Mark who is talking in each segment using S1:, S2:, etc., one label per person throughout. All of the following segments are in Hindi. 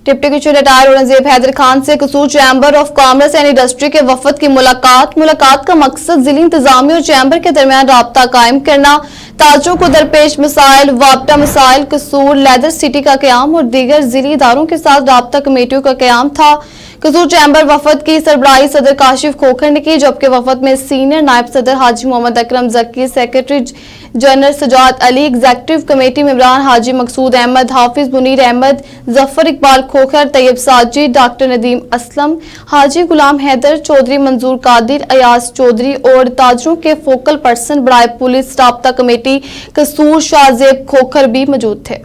S1: Deputy commissioner retire Aurangzeb Haider Khan से Kasur chamber of commerce and industry के वफद की मुलाकात का मकसद जिला इंतजामिया और चैम्बर के दरमियान राब्ता कायम करना, ताजों को दरपेश मसाइल, वापटा मसाइल, कसूर लेदर सिटी का क्याम और दीगर जिली इदारों के साथ राब्ता कमेटियों का क्याम था। कसूर चैम्बर वफद की सरबराही सदर काशिफ खोखर ने की, जबकि वफद में सीनियर नायब सदर Haji Mohammad Akram Zakki, secretary general Sajjad Ali, executive committee मेंबरान हाजी मकसूद अहमद, हाफिज मुनीर अहमद, जफर इकबाल खोखर, तैयब साजिद, डॉक्टर नदीम असलम, हाजी गुलाम हैदर, चौधरी मंजूर कादिर, अयाज चौधरी और ताजरों के फोकल पर्सन बराए पुलिस राब्ता कमेटी कसूर शाहजेब खोखर भी मौजूद थे।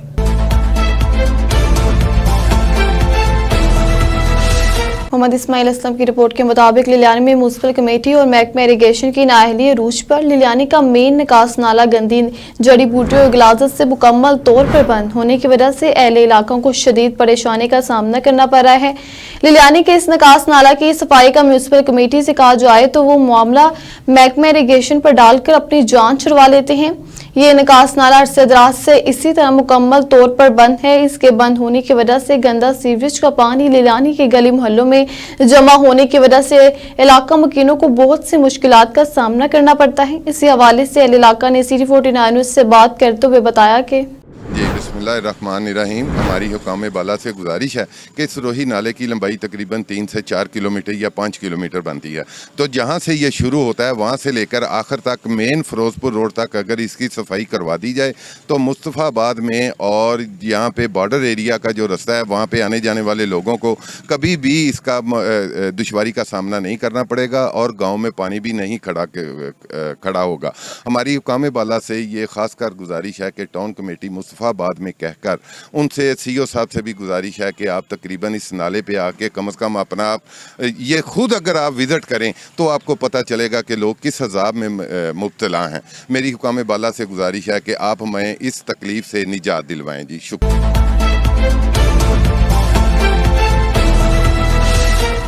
S1: मोहम्मद इस्माइल असलम की रिपोर्ट के मुताबिक लिलियानी में म्यूनिसिपल कमेटी और महकमा इरिगेशन की नाअहली अरूज पर लिलियानी का मेन निकास नाला गंदी जड़ी बूटियों और गिलाजत से मुकम्मल तौर पर बंद होने की वजह से अहले इलाकों को शदीद परेशानी का सामना करना पड़ रहा है। लिलियानी के इस निकास नाला की सफाई का म्यूनिसिपल कमेटी से कहा जाए तो वो मामला महकमा इरिगेशन पर डालकर अपनी जान छुड़वा लेते हैं। ये निकास नाला अरसे दराज से इसी तरह मुकम्मल तौर पर बंद है। इसके बंद होने की वजह से गंदा सीवरेज का पानी लिलियानी के गली मोहल्लों में जमा होने की वजह से इलाका मकीनों को बहुत सी मुश्किलात का सामना करना पड़ता है। इसी हवाले से अहले इलाका ने CT49 न्यूज़ से बात करते हुए बताया कि
S2: जी बिस्मिल्लाहिर्रहमानिर्रहीम। हमारी हुकाम बाला से गुजारिश है कि सरोही नाले की लंबाई तकरीबन 3 से 4 किलोमीटर या 5 किलोमीटर बनती है, तो जहाँ से ये शुरू होता है वहाँ से लेकर आखिर तक मेन फिरोजपुर रोड तक अगर इसकी सफाई करवा दी जाए तो मुस्तफ़ाबाद में और यहाँ पे बॉर्डर एरिया का जो रास्ता है वहाँ पे आने जाने वाले लोगों को कभी भी इसका दुश्वारी का सामना नहीं करना पड़ेगा और गाँव में पानी भी नहीं खड़ा होगा। हमारी हुकाम बाला से ये ख़ासकर गुजारिश है कि टाउन कमेटी मुस्तफ़ाबाद में कहकर उनसे CO साहब से भी गुजारिश है कि आप तकरीबन इस नाले पे आके कम से कम अपना ये खुद अगर आप विज़िट करें तो आपको पता चलेगा कि लोग किस अज़ाब में मुब्तला हैं। मेरी हुकाम बाला से गुजारिश है कि आप हमें इस तकलीफ़ से निजात दिलवाएं। जी शुक्रिया।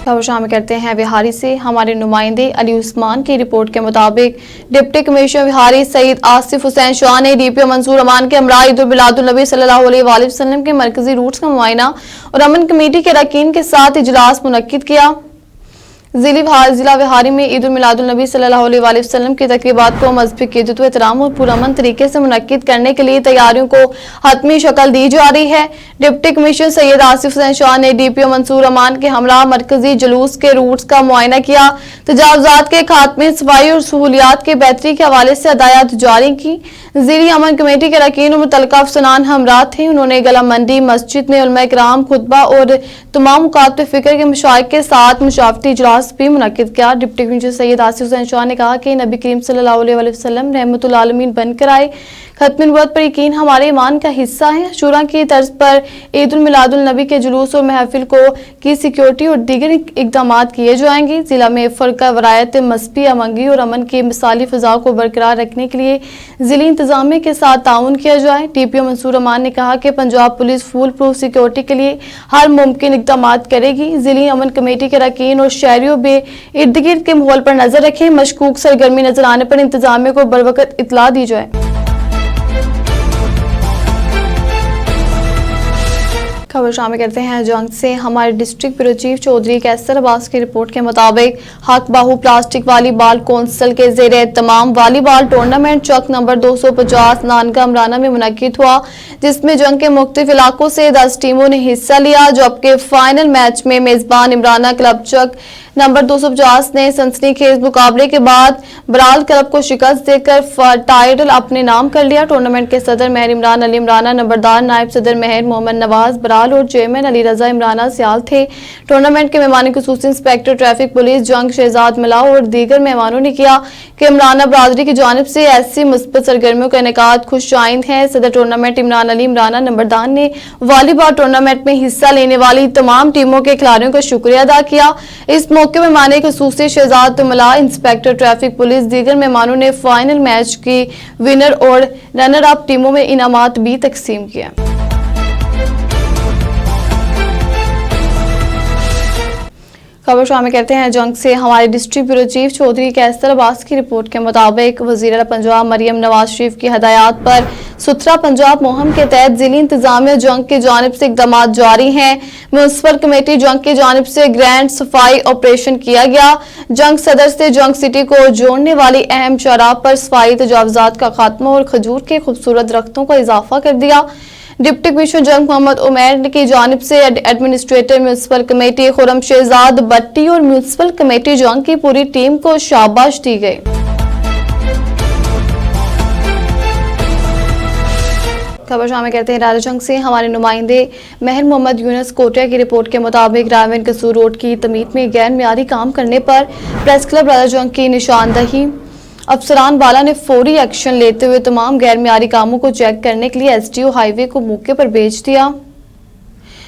S1: खबर शामिल करते हैं विहारी से। हमारे नुमाइंदे अली उस्मान की रिपोर्ट के मुताबिक डिप्टी कमिश्नर विहारी सईद आसिफ हुसैन शाह ने DPO मंसूर अमान के हमरा ईद उल मिलादुन्नबी सल्लल्लाहु अलैहि वसल्लम के मरकजी रूट्स का मुआयना और अमन कमेटी के अरकान के साथ इजलास मुनक्किद किया। जिला विहारी में ईद उल मिलादुन्नबी सल्लल्लाहु अलैहि वसल्लम की तकरीबात को मज़हबी क़ीदत व एहतराम और पुरअमन तरीके से मुनक्किद करने के लिए तैयारियों को हतमी शक्ल दी जा रही है। डिप्टी कमिश्नर सैयद आसिफ हुसैन शाह ने DPO मंसूर अमान के हमरा मरकजी जुलूस के रूट्स का मुआयना किया, तजावुज़ात के खात्मे, सफाई और सहूलियात के बेहतरी के हवाले से हदायत जारी की। ज़िली अमन कमेटी के अरकान और मुतल्लिक़ा अफसरान हमरा थे। उन्होंने गला मंडी मस्जिद में उलमा इकराम खुतबा और तमाम मुकातब फ़िक्र के मशाइख के साथ मुशावरती इजलास भी मुनक्किद किया। डिप्टी कमिश्नर सैयद आसिफ हुसैन शाह ने कहा कि नबी करीम सल्लल्लाहु अलैहि वसल्लम रहमतुल आलमीन बनकर आए, खत्म नबूवत पर यकीन हमारे ईमान का हिस्सा है। अशूरा की तर्ज पर ईद उल मिलादुल नबी के जुलूस और महफिल की सिक्योरिटी और दीगर इकदाम किए जाएंगे। जिला में फ़र्क़ा वरायत, मज़हबी अमंगी और अमन की मिसाली फ़िज़ा को बरकरार रखने के लिए ज़िली इंतज़ामिया के साथ ताउन किया जाए। DPO मंसूर अमान ने कहा कि Punjab police full proof security के लिए हर मुमकिन इकदाम करेगी। ज़िली अमन कमेटी के अरकान और शहरियों में इर्द गिर्द के माहौल पर नजर रखें। मशकूक सरगर्मी नजर आने पर इंतजामिया को बरवकत इत्तला दी जाए। खबर शामिल करते हैं जंग से। हमारे डिस्ट्रिक्ट ब्यूरो चीफ चौधरी कैसर अब्बास की रिपोर्ट के मुताबिक हक बाहू प्लास्टिक वॉलीबॉल कौंसिल के ज़ेर एहतमाम वॉलीबॉल टूर्नामेंट चौक नंबर 250 नानका अमराना में मुनक्किद हुआ, जिसमें जंग के मुख्तलिफ इलाकों से 10 टीमों ने हिस्सा लिया। जबकि फाइनल मैच में मेजबान इमराना क्लब चौक नंबर 250 ने सनसनीखेज मुकाबले के बाद बराल क्लब को शिकस्त देकर टाइटल अपने नाम कर लिया। टूर्नामेंट के सदर महर इमरान अली इमराना, नंबरदार नायब सदर महर मोहम्मद नवाज बराल और चेयरमैन अली रजा इमराना सियाल थे। टूर्नामेंट के मेहमान खुसूसी इंस्पेक्टर ट्रैफिक पुलिस जंग शहजाद मिलाओ और दीगर मेहमानों ने किया कि इमराना बरादरी की जानिब से ऐसी मुस्बत सरगर्मियों का इनेकाद खुश आइंद है। सदर टूर्नामेंट इमरान अली इमराना नंबरदार ने वॉलीबॉल टूर्नामेंट में हिस्सा लेने वाली तमाम टीमों के खिलाड़ियों का शुक्रिया अदा किया। इस मौके में माने खुसूसी शहजाद मिला इंस्पेक्टर ट्रैफिक पुलिस दीगर मेहमानों ने फाइनल मैच की विनर और रनर अप टीमों में इनामात भी तकसीम किया। खबर शामिल करते हैं जंग से। हमारे डिस्ट्रिक्ट ब्यूरो चीफ चौधरी कैसर अब्बास की रिपोर्ट के मुताबिक वज़ीर पंजाब मरियम नवाज शरीफ की हदायत पर सुथरा पंजाब मुहिम के तहत जिली इंतजामिया जंग की जानिब से इकदाम जारी हैं। म्यूनसिपल कमेटी जंग की जानिब से ग्रैंड सफाई ऑपरेशन किया गया। जंग सदर से जंग सिटी को जोड़ने वाली अहम चौराह पर सफाई तजावुजात का खात्मा और खजूर के खूबसूरत दरख्तों का इजाफा कर दिया। डिप्टी कमिश्नर जंग मोहम्मद उमैर की जानिब से administrator municipal committee Khurram Shahzad Bhatti और म्यूनसिपल कमेटी जंग की पूरी टीम को शाबाश दी गई। खबर शामिल करते हैं राजा जंग से। हमारे नुमाइंदे महर मोहम्मद यूनुस कोटिया की रिपोर्ट के मुताबिक रायवन कसूर रोड की तमीर में गैर मियारी काम करने पर प्रेस क्लब राजा जंग की निशानदही अफसरान वाला ने फौरी एक्शन लेते हुए तमाम गैर मियारी कामों को चेक करने के लिए एसडीओ हाईवे को मौके पर भेज दिया।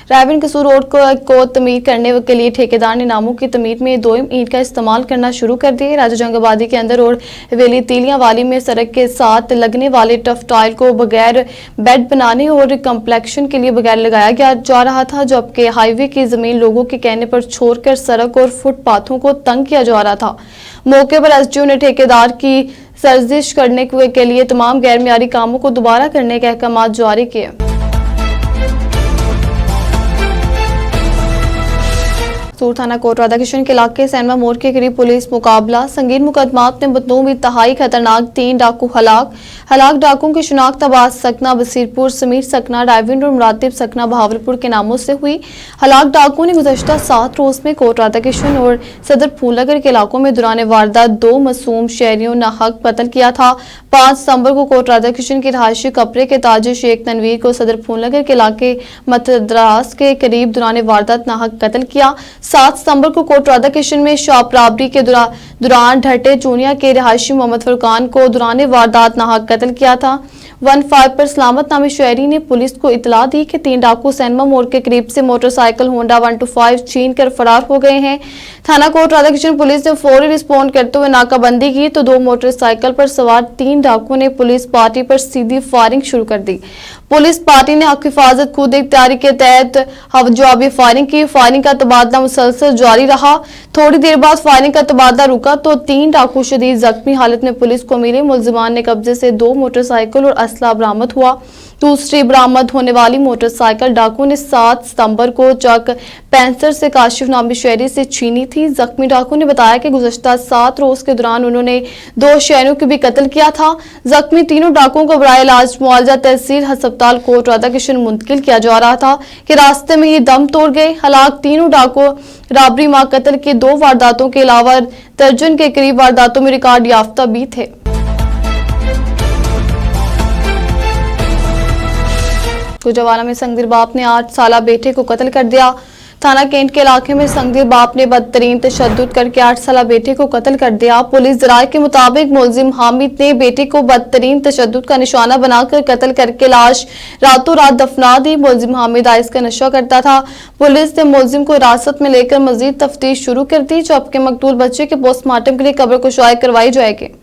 S1: रायवन कसूर रोड को तमीर करने के लिए ठेकेदार ने नामों की तमीर में 2 ईंट का इस्तेमाल करना शुरू कर दिया। राजा जंग आबादी के अंदर और हवेली तीलियां वाली में सड़क के साथ लगने वाले टफ टाइल को बगैर बेड बनाने और कम्प्लेक्शन के लिए बगैर लगाया जा रहा था, जबकि हाईवे की जमीन लोगों के कहने पर छोड़कर सड़क और फुटपाथों को तंग किया जा रहा था। मौके पर एसडीओ ने ठेकेदार की सर्जिश करने के लिए तमाम गैर मियारी कामों को दोबारा करने के अहकाम जारी किए। सूर थाना कोट राधा कृष्ण के इलाके सैनमा मोड़ के करीब पुलिस मुकाबला संगीन मुकदमात में बदनूम इंतहाई खतरनाक 3 डाकू हलाक डाकुओं की शिनाख्त अब्बास सकना बसीरपुर, समीर सकना रायविंड और मुरातिब सकना बहावलपुर के नामों से हुई। हलाक डाकुओं ने गुज़श्ता 7 रोज में कोट राधा कृष्ण और सदर फूलनगर के इलाकों में दौरान वारदात 2 मासूम शहरियों नाहक कत्ल किया था। 5 सितंबर को कोट राधा कृष्ण के रहायशी कपड़े के ताजिर शेख तनवीर को सदर फूलनगर के इलाके मतदरास के करीब दौरान वारदात नाहक कत्ल किया। 7 सितंबर को कोट राधा कृष्ण में शॉप रॉबरी के दौरान ढटे चूनिया के रहायशी मोहम्मद फुरकान को दौरान वारदात नाहक कत्ल किया था। 15 पर सलामत नामी शहरी ने पुलिस को इतला दी कि 3 डाकू सैनमा मोड़ के करीब से मोटरसाइकिल होंडा 125 छीन कर फरार हो गए हैं। थाना कोट राधा कृष्ण पुलिस ने फौरी रिस्पॉन्ड करते हुए नाकाबंदी की तो 2 मोटरसाइकिल पर सवार 3 डाकुओं ने पुलिस पार्टी पर सीधी फायरिंग शुरू कर दी। पुलिस पार्टी ने हक हिफाजत खुद इख्तियारी के तहत जवाबी फायरिंग की। फायरिंग का तबादला मुसलसल जारी रहा। थोड़ी देर बाद फायरिंग का तबादला रुका तो 3 डाकू शदीद जख्मी हालत में पुलिस को मिले। मुलजिमान ने कब्जे से 2 मोटरसाइकिल और असला बरामद हुआ। दूसरी बरामद होने वाली मोटरसाइकिल डाकू ने 7 सितंबर को चक 65 से काशिफ नामी शहरी से छीनी थी। जख्मी डाकू ने बताया कि गुज़श्ता 7 रोज के दौरान उन्होंने 2 शहरों को भी कत्ल किया था। जख्मी तीनों डाकुओं को बराए इलाज मुआवजा तहसील अस्पताल कोट राधा कृष्ण मुंतकिल किया जा रहा था कि रास्ते में ही दम तोड़ गए। हलाक तीनों डाकू राबरी मां कत्ल के 2 वारदातों के अलावा दर्जन के करीब वारदातों में रिकॉर्ड याफ्ता भी थे। गुजरावाला में संगदिल बाप ने 8 साला बेटे को कत्ल कर दिया। थाना कैंट के इलाके में संगदिल बाप ने बदतरीन तशद्दुद करके 8 साला बेटे को कत्ल कर दिया। पुलिस जराये के मुताबिक मुलजिम हामिद ने बेटे को बदतरीन तशद्दुद का निशाना बनाकर कत्ल करके लाश रातों रात दफना दी। मुलजिम हामिद आइस का नशा करता था। पुलिस ने मुलजिम को हिरासत में लेकर मजीद तफ्तीश शुरू कर दी, जबकि मकतूल बच्चे के पोस्टमार्टम के लिए कब्र कुशाई करवाई जाएगी।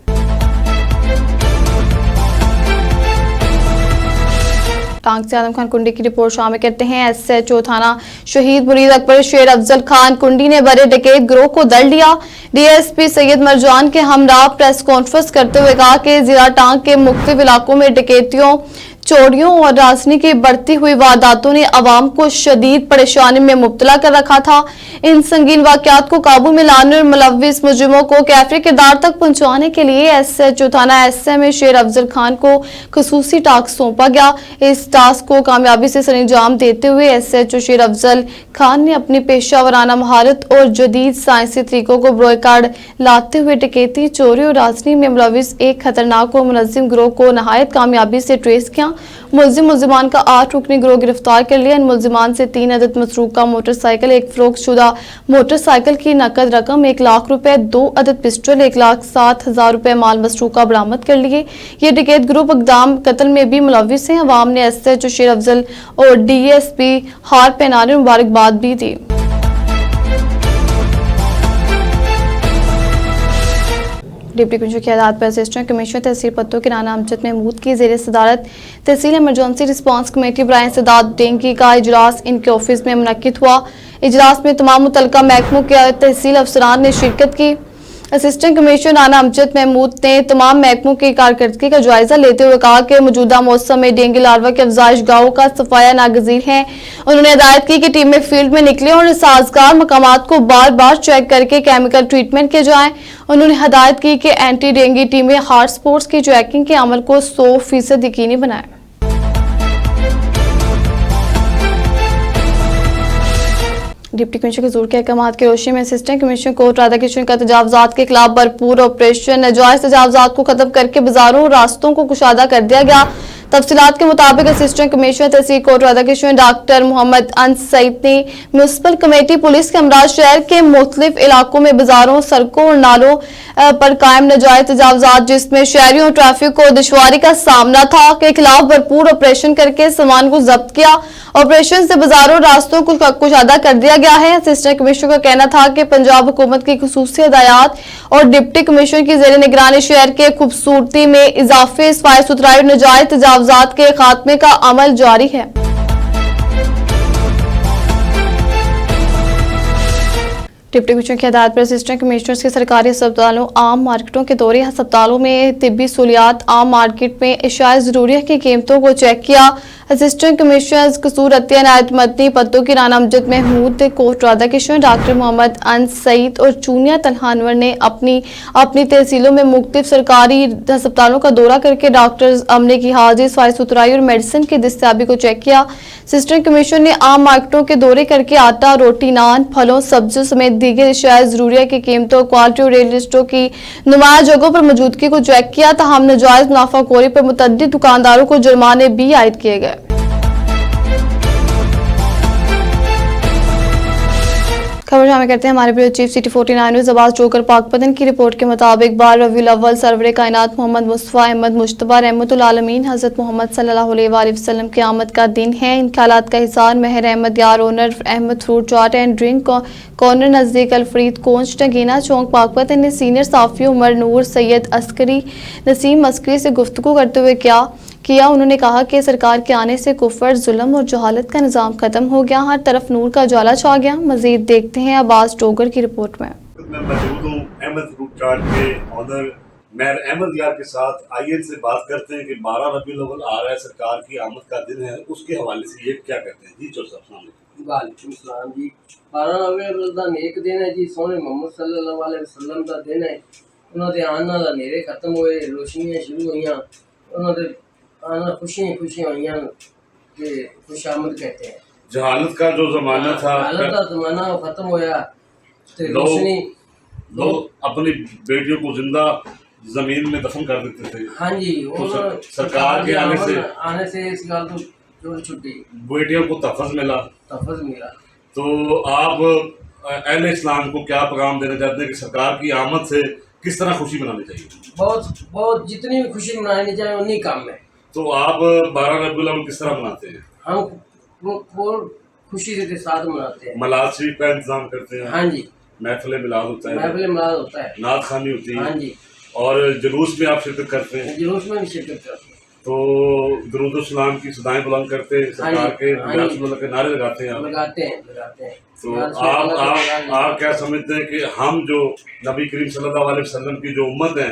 S1: टांग से आदम खान कुंडी की रिपोर्ट शामिल करते हैं। एसएचओ थाना शहीद मुरीद अकबर शेर अफजल खान कुंडी ने बड़े डकैत गिरोह को दल लिया। डीएसपी सैयद मरजान के हमरा प्रेस कॉन्फ्रेंस करते हुए कहा कि जिला टांग के मुख्तलिफ इलाकों में डकैतियों, चोरियों और राजनी की बढ़ती हुई वारदातों ने अवाम को शदीद परेशानी में मुब्तला कर रखा था। इन संगीन वाकयात को काबू में लाने और मुलव्विस मुजरिमों को कैफी किरदार तक पहुंचाने के लिए एसएचओ थाना एसएम शेर अफजल खान को खुसूसी टास्क सौंपा गया। इस टास्क को कामयाबी से सरंजाम देते हुए एसएचओ शेर अफजल खान ने अपनी पेशा महारत और जदीद साइंसी तरीकों को बरोकार लाते हुए डकैती, चोरी और राजनी में मुलव्विस एक खतरनाक और मुनज़्ज़िम गिरोह को नहायत कामयाबी से ट्रेस किया। मुलजिमान का 8 रुकनी गिरोह गिरफ्तार कर लिया। इन मुलजिमान से 3 अदद मसरूका मोटरसाइकिल, 1 फरोख्तशुदा मोटरसाइकिल की नकद रकम 1 लाख रुपए, 2 अदद पिस्टल, 1,07,000 रुपए माल मसरूका बरामद कर लिए। ये डकैत ग्रुप इक़दाम कत्ल में भी मुलव्विस हैं। अवाम ने एसएचओ शेर अफजल और डीएसपी हार पहनाने मुबारकबाद भी दी। डिप्टी कमिश्नर की हदायत पर असिस्टेंट कमिश्नर तहसील पत्तों के राना अमजद महमूद की ज़ेर सदारत तहसील इमरजेंसी रिस्पांस कमेटी बराए इंसदाद डेंगू का इजलास इनके ऑफिस में मुनक्किद हुआ। इजलास में तमाम मुतल्लिका महकमों के तहसील अफसरान ने शिरकत की। असिस्टेंट कमिश्नर राना अमजद महमूद ने तमाम महकमों की कारकर्दगी का जायजा लेते हुए कहा कि मौजूदा मौसम में डेंगू लार्वा की अफजाइश गाहों का सफाया नागजीर है। उन्होंने हिदायत की कि टीमें फील्ड में निकले और साजगार मकामात को बार बार चेक करके केमिकल ट्रीटमेंट किए जाए। उन्होंने हिदायत की कि एंटी डेंगू टीमें हॉट स्पॉट्स की चेकिंग के अमल को 100% यकीनी बनाएं। डिप्टी कमिश्नर के जोर के अहकाम की रोशनी में असिस्टेंट कमिश्नर कोर्ट राधाकृष्णन का तजावजात के खिलाफ भरपूर ऑपरेशन नजायज तजावजात को खत्म करके बाजारों और रास्तों को कुशादा कर दिया गया। तफसीलात के मुताबिक असिस्टेंट कमिश्नर तहसील कोर्ट राधाकृष्णन डॉक्टर मोहम्मद अंस सईद ने म्यूनसिपल कमेटी पुलिस के हमरा शहर के मुख्तलिफ इलाकों में बाजारों, सड़कों और नालों पर कायम नजायज तजावजात जिसमें शहरियों और ट्रैफिक को दुश्वारी का सामना था के खिलाफ भरपूर ऑपरेशन करके सामान को जब्त किया। ऑपरेशन से बाजारों और रास्तों को कुशादा कर दिया गया है। असिस्टेंट कमिश्नर का कहना था कि पंजाब हुकूमत की खुसूसी हिदायत और डिप्टी कमिश्नर की जेर निगरानी शहर के खूबसूरती में इजाफे, सफाई सुथराई और नजायज तजावजात के खात्मे का अमल जारी है। डिप्टी कमिश्नर की हिदायत पर असिस्टेंट कमिश्नर्स के सरकारी अस्पतालों, आम मार्केटों के दौरे, अस्पतालों में तिब्बी सहूलियात, आम मार्केट में अशिया ज़रूरिया की कीमतों को चेक किया। असिस्टेंट कमिश्नर कसूर अतिया इनायत मदनी, पत्तों की राना अमजद महमूद, कोर्ट राधाकृष्णन, डॉक्टर मोहम्मद अंस सईद और चूनिया तलहानवर ने अपनी तहसीलों में मुख्तलिफ सरकारी अस्पतालों का दौरा करके डॉक्टर्स, अमले की हाजिरी, सफाई सुथराई और मेडिसिन की दस्तियाबी को चेक किया। असिस्टेंट कमिश्नर ने आम मार्केटों के दौरे करके आटा, रोटी, नान, फलों, सब्जियों समेत दीगर अशिया ज़रूरिया की कीमतों, क्वालिटी और रेल लिस्टों की नुमाया जगहों पर मौजूदगी को चेक किया। तमाम नाजायज मुनाफाखोरी पर मुतअद्दिद दुकानदारों को जुर्माने भी आयद किए गए। खबर शामिल करते हैं हमारे bureau chief city 49 news Abbas joker Pakpattan की रिपोर्ट के मुताबिक 12 रबीउल अव्वल सरवरे कायनात मोहम्मद मुस्तफ़ा अहमद मुज्तबा रहमतुल आलमीन हज़रत मोहम्मद सल्लल्लाहु अलैहि वसल्लम की आमद का दिन है। इन ख्यालात का Hisar Mehar Ahmad Yar owner Ahmad fruit chaat and drink corner नज़दीक अलफरीद कोंच टंगीना चौक पाकपतन ने सीनियर साफ़ी उमर नूर सैयद अस्करी नसीम अस्करी से गुफ्तगू करते हुए किया। उन्होंने कहा कि सरकार के आने से कुफर, जुल्म और जहालत का निज़ाम खत्म हो गया, हर तरफ नूर का उजाला छा गया। मजीद देखते हैं अब्बास डोगर की रिपोर्ट में।
S3: मैं मौजूद हूँ अहमद फ्रूट चाट के ऑनर महर अहमद यार के साथ। आइए इनसे बात करते हैं कि 12 रबीउल अव्वल आ रहा है, सरकार की आमद का दिन है, उसके हवाले से ये क्या कहते हैं। जी चौर साहब।
S4: वालेकुम सलाम जी। 12 रबीउल अव्वल का नेक दिन है जी, सोने मोहम्मद सल्लल्लाहु अलैहि वसल्लम का दिन है। उन्होंने आने नाल हनेरे खत्म हुए, रोशनियां शुरू हुई, उन्होंने आना खुशियां हुई कि खुशामद कहते हैं।
S3: जहालत का जो जमाना था,
S4: जहालत का जमाना खत्म होया,
S3: लोग अपनी बेटियों को जिंदा जमीन में दफन कर देते थे।
S4: हाँ जी,
S3: तो सरकार के
S4: आने से इस गाल तो जोड़ छुट्टी,
S3: बेटियों को तहफ़्फ़ुज़ मिला। तो आप अहले इस्लाम को क्या पैगाम देना चाहते हैं कि सरकार की आमद से किस तरह खुशी मनानी चाहिए?
S4: बहुत जितनी भी खुशी मनानी चाहिए उन्हीं काम में।
S3: तो आप 12 रबीउल अव्वल किस तरह मनाते हैं?
S4: हम बहुत खुशी के साथ मनाते हैं।
S3: मलाद शरीफ का इंतजाम करते हैं।
S4: हाँ जी,
S3: महफिल मिलाद होता है, नात खानी होती है।
S4: हाँ जी,
S3: और जुलूस में आप शिरकत करते हैं।
S4: जुलूस में भी शिरकत करते हैं।
S3: तो दुरूद सलाम की सदाएं बुलंद करते हैं, सरकार के नारे लगाते हैं।
S4: लगाते हैं।
S3: तो आप क्या समझते हैं कि हम जो नबी करीम सल्लल्लाहु अलैहि वसल्लम की जो उम्मत है,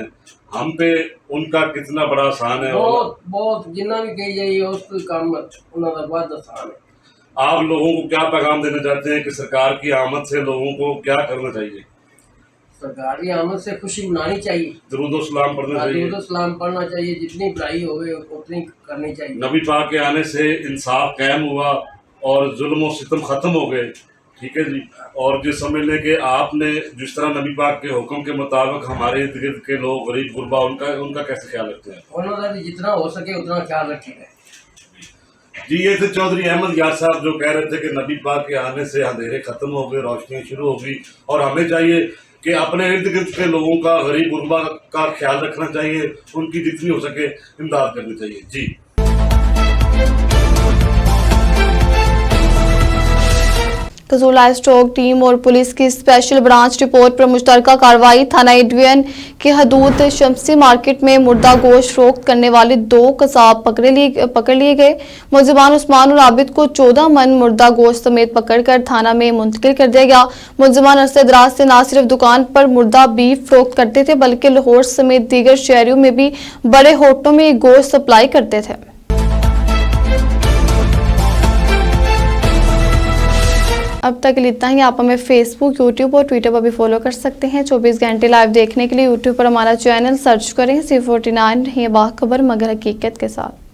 S3: हम पे उनका कितना बड़ा आसान है?
S4: बहुत जितना भी कही जाइए उसको काम उन्होंने बहुत आसान है।
S3: आप लोगों को क्या पैगाम देना चाहते हैं कि सरकार की आमद से लोगों को क्या करना चाहिए?
S4: सरकार की आमद से खुशी मनानी चाहिए,
S3: दुरूद सलाम पढ़ना चाहिए,
S4: दुरूद सलाम पढ़ना चाहिए, जितनी भलाई होवे उतनी करनी चाहिए।
S3: नबी पाक के आने से इंसाफ कायम हुआ और जुल्म और सितम खत्म हो गए। ठीक है जी। और जो समझ लें कि आपने जिस तरह नबी पाक के हुक्म के मुताबिक हमारे इर्द गिर्द के लोग गरीब गुरबा उनका कैसे ख्याल रखते हैं?
S4: उन्होंने भी जितना हो सके उतना ख्याल रखेगा
S3: जी। ये थे चौधरी अहमद यार साहब जो कह रहे थे कि नबी पाक के आने से अंधेरे खत्म हो गए, रोशनियाँ शुरू हो गई, और हमें चाहिए कि अपने इर्द गिर्द के लोगों का, गरीब गुरबा का ख्याल रखना चाहिए, उनकी जितनी हो सके इमदाद करनी चाहिए। जी।
S1: कसूला स्टॉक टीम और पुलिस की स्पेशल ब्रांच रिपोर्ट पर मुश्तरका कार्रवाई। थाना एडवियन के हदूद शमसी मार्केट में मुर्दा गोश्त फरोख्त करने वाले 2 कसाब पकड़ लिए गए। मुलजिमान उस्मान और आबिद को 14 मन मुर्दा गोश्त समेत पकड़कर थाना में मुंतकिल कर दिया गया। मुलजिमान अरसे दराज से न सिर्फ दुकान पर मुर्दा बीफ फरोख्त करते थे बल्कि लाहौर समेत दीगर शहरों में भी बड़े होटलों में गोश्त सप्लाई करते थे। अब तक इतना ही। आप हमें फेसबुक, यूट्यूब और ट्विटर पर भी फॉलो कर सकते हैं। 24 घंटे लाइव देखने के लिए यूट्यूब पर हमारा चैनल सर्च करें। C49 बाखबर मगर हकीकत के साथ।